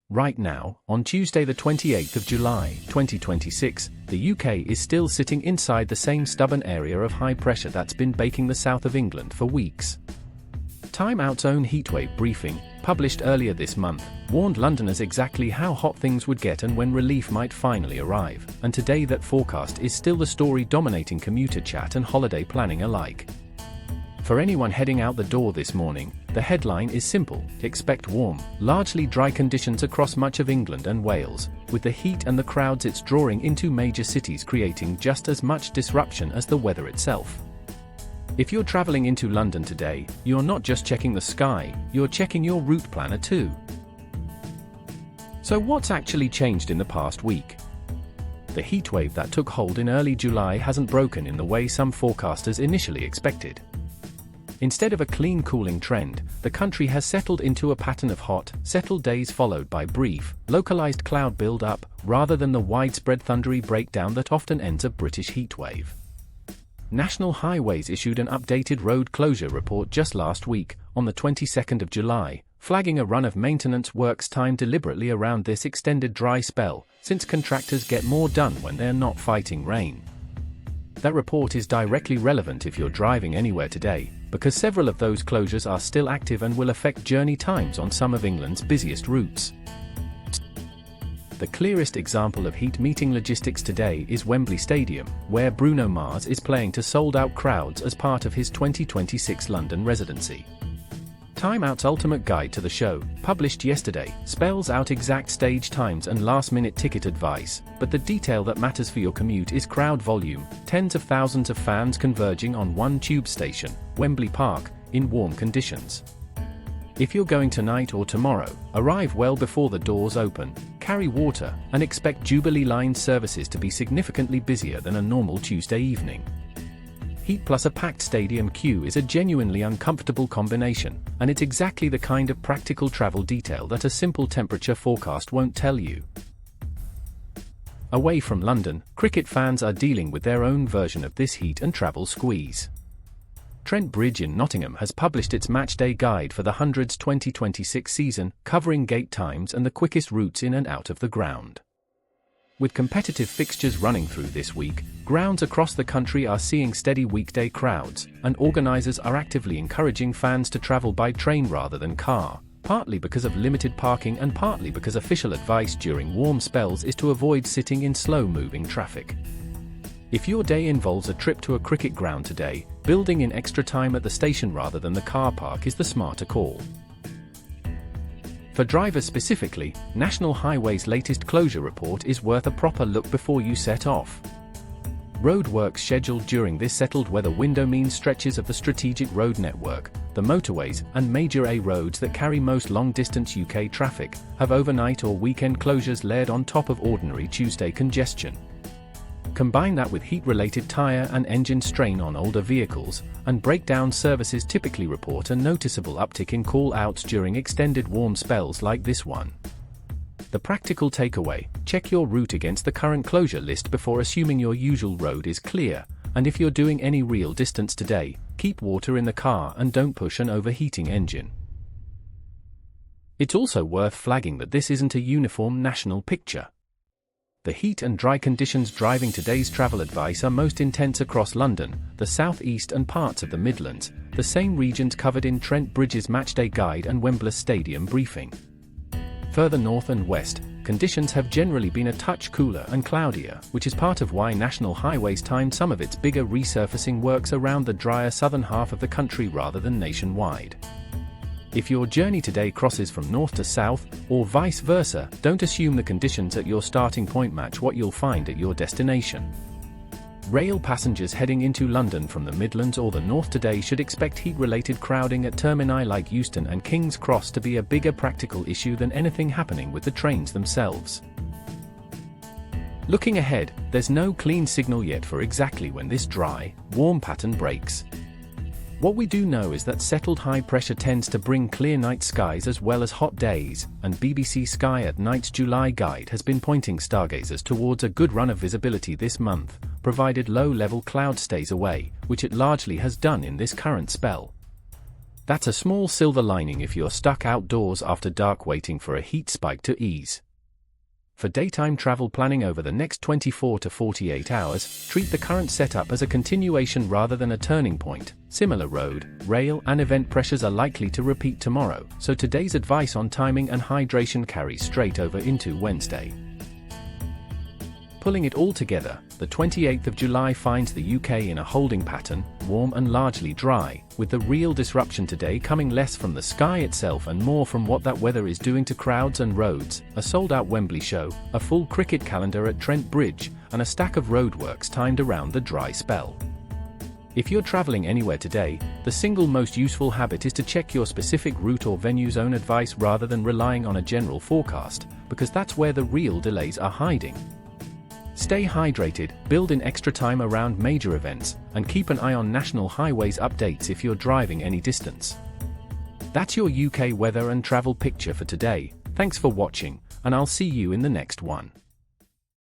Right now, on Tuesday the 28th of July, 2026, the UK is still sitting inside the same stubborn area of high pressure that's been baking the south of England for weeks. Time Out's own Heatwave briefing, published earlier this month, warned Londoners exactly how hot things would get and when relief might finally arrive, and today that forecast is still the story dominating commuter chat and holiday planning alike. For anyone heading out the door this morning, the headline is simple: expect warm, largely dry conditions across much of England and Wales, with the heat and the crowds it's drawing into major cities creating just as much disruption as the weather itself. If you're travelling into London today, you're not just checking the sky, you're checking your route planner too. So what's actually changed in the past week? The heatwave that took hold in early July hasn't broken in the way some forecasters initially expected. Instead of a clean cooling trend, the country has settled into a pattern of hot, settled days followed by brief, localized cloud build-up, rather than the widespread thundery breakdown that often ends a British heatwave. National Highways issued an updated road closure report just last week, on the 22nd of July, flagging a run of maintenance works timed deliberately around this extended dry spell, since contractors get more done when they're not fighting rain. That report is directly relevant if you're driving anywhere today, because several of those closures are still active and will affect journey times on some of England's busiest routes. The clearest example of heat meeting logistics today is Wembley Stadium, where Bruno Mars is playing to sold-out crowds as part of his 2026 London residency. Time Out's ultimate guide to the show, published yesterday, spells out exact stage times and last-minute ticket advice, but the detail that matters for your commute is crowd volume, tens of thousands of fans converging on one tube station, Wembley Park, in warm conditions. If you're going tonight or tomorrow, arrive well before the doors open, carry water, and expect Jubilee line services to be significantly busier than a normal Tuesday evening. Heat plus a packed stadium queue is a genuinely uncomfortable combination, and it's exactly the kind of practical travel detail that a simple temperature forecast won't tell you. Away from London, cricket fans are dealing with their own version of this heat and travel squeeze. Trent Bridge in Nottingham has published its matchday guide for the Hundred's 2026 season, covering gate times and the quickest routes in and out of the ground. With competitive fixtures running through this week, grounds across the country are seeing steady weekday crowds, and organisers are actively encouraging fans to travel by train rather than car, partly because of limited parking and partly because official advice during warm spells is to avoid sitting in slow-moving traffic. If your day involves a trip to a cricket ground today, building in extra time at the station rather than the car park is the smarter call. For drivers specifically, National Highways' latest closure report is worth a proper look before you set off. Roadworks scheduled during this settled weather window mean stretches of the strategic road network, the motorways, and major A roads that carry most long-distance UK traffic, have overnight or weekend closures layered on top of ordinary Tuesday congestion. Combine that with heat-related tyre and engine strain on older vehicles, and breakdown services typically report a noticeable uptick in call-outs during extended warm spells like this one. The practical takeaway: check your route against the current closure list before assuming your usual road is clear, and if you're doing any real distance today, keep water in the car and don't push an overheating engine. It's also worth flagging that this isn't a uniform national picture. The heat and dry conditions driving today's travel advice are most intense across London, the South East and parts of the Midlands, the same regions covered in Trent Bridge's matchday guide and Wembley Stadium briefing. Further north and west, conditions have generally been a touch cooler and cloudier, which is part of why National Highways timed some of its bigger resurfacing works around the drier southern half of the country rather than nationwide. If your journey today crosses from north to south, or vice versa, don't assume the conditions at your starting point match what you'll find at your destination. Rail passengers heading into London from the Midlands or the North today should expect heat-related crowding at termini like Euston and King's Cross to be a bigger practical issue than anything happening with the trains themselves. Looking ahead, there's no clean signal yet for exactly when this dry, warm pattern breaks. What we do know is that settled high pressure tends to bring clear night skies as well as hot days, and BBC Sky at Night's July guide has been pointing stargazers towards a good run of visibility this month, provided low-level cloud stays away, which it largely has done in this current spell. That's a small silver lining if you're stuck outdoors after dark waiting for a heat spike to ease. For daytime travel planning over the next 24 to 48 hours, treat the current setup as a continuation rather than a turning point. Similar road, rail, and event pressures are likely to repeat tomorrow, so today's advice on timing and hydration carries straight over into Wednesday. Pulling it all together, the 28th of July finds the UK in a holding pattern, warm and largely dry, with the real disruption today coming less from the sky itself and more from what that weather is doing to crowds and roads, a sold-out Wembley show, a full cricket calendar at Trent Bridge, and a stack of roadworks timed around the dry spell. If you're traveling anywhere today, the single most useful habit is to check your specific route or venue's own advice rather than relying on a general forecast, because that's where the real delays are hiding. Stay hydrated, build in extra time around major events, and keep an eye on national highways updates if you're driving any distance. That's your UK weather and travel picture for today. Thanks for watching, and I'll see you in the next one.